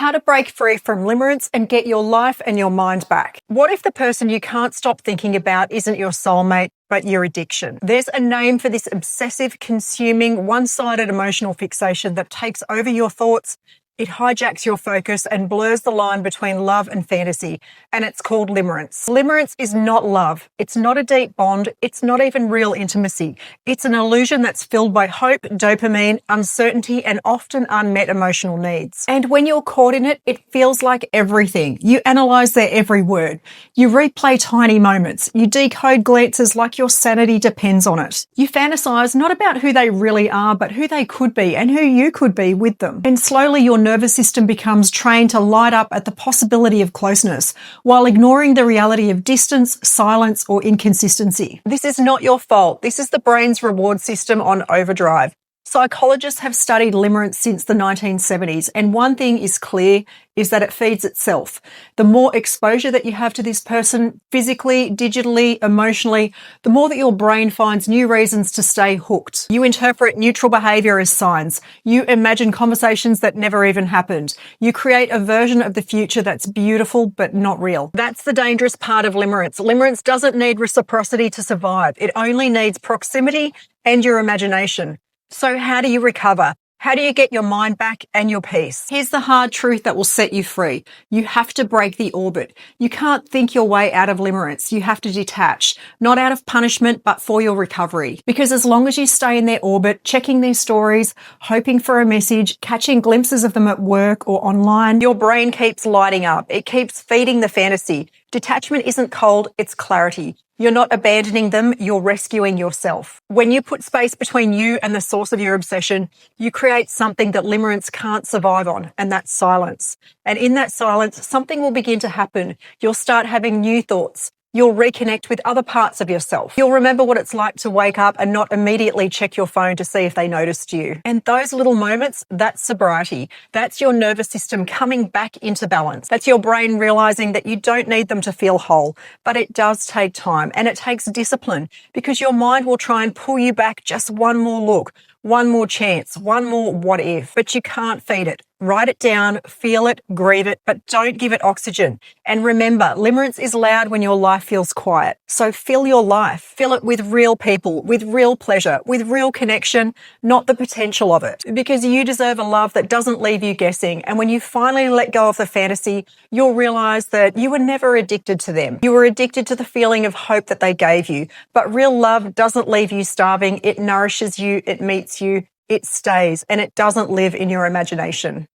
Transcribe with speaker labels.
Speaker 1: How to break free from limerence and get your life and your mind back. What if the person you can't stop thinking about isn't your soulmate, but your addiction? There's a name for this obsessive, consuming, one-sided emotional fixation that takes over your thoughts. It hijacks your focus and blurs the line between love and fantasy, and it's called limerence. Limerence is not love. It's not a deep bond. It's not even real intimacy. It's an illusion that's filled by hope, dopamine, uncertainty, and often unmet emotional needs. And when you're caught in it, it feels like everything. You analyze their every word. You replay tiny moments. You decode glances like your sanity depends on it. You fantasize not about who they really are, but who they could be and who you could be with them. And slowly your nervous system becomes trained to light up at the possibility of closeness while ignoring the reality of distance, silence, or inconsistency. This is not your fault. This is the brain's reward system on overdrive. Psychologists have studied limerence since the 1970s, and one thing is clear, is that it feeds itself. The more exposure that you have to this person, physically, digitally, emotionally, the more that your brain finds new reasons to stay hooked. You interpret neutral behavior as signs. You imagine conversations that never even happened. You create a version of the future that's beautiful but not real. That's the dangerous part of limerence. Limerence doesn't need reciprocity to survive. It only needs proximity and your imagination. So how do you recover? How do you get your mind back and your peace? Here's the hard truth that will set you free. You have to break the orbit. You can't think your way out of limerence. You have to detach, not out of punishment, but for your recovery. Because as long as you stay in their orbit, checking their stories, hoping for a message, catching glimpses of them at work or online, your brain keeps lighting up. It keeps feeding the fantasy. Detachment isn't cold, it's clarity. You're not abandoning them, you're rescuing yourself. When you put space between you and the source of your obsession, you create something that limerence can't survive on, and that's silence. And in that silence, something will begin to happen. You'll start having new thoughts. You'll reconnect with other parts of yourself. You'll remember what it's like to wake up and not immediately check your phone to see if they noticed you. And those little moments, that's sobriety. That's your nervous system coming back into balance. That's your brain realizing that you don't need them to feel whole, but it does take time and it takes discipline because your mind will try and pull you back just one more look, one more chance, one more what if, but you can't feed it. Write it down, feel it, grieve it, but don't give it oxygen. And remember, limerence is loud when your life feels quiet. So fill your life. Fill it with real people, with real pleasure, with real connection, not the potential of it. Because you deserve a love that doesn't leave you guessing. And when you finally let go of the fantasy, you'll realize that you were never addicted to them. You were addicted to the feeling of hope that they gave you. But real love doesn't leave you starving. It nourishes you, it meets you, it stays, and it doesn't live in your imagination.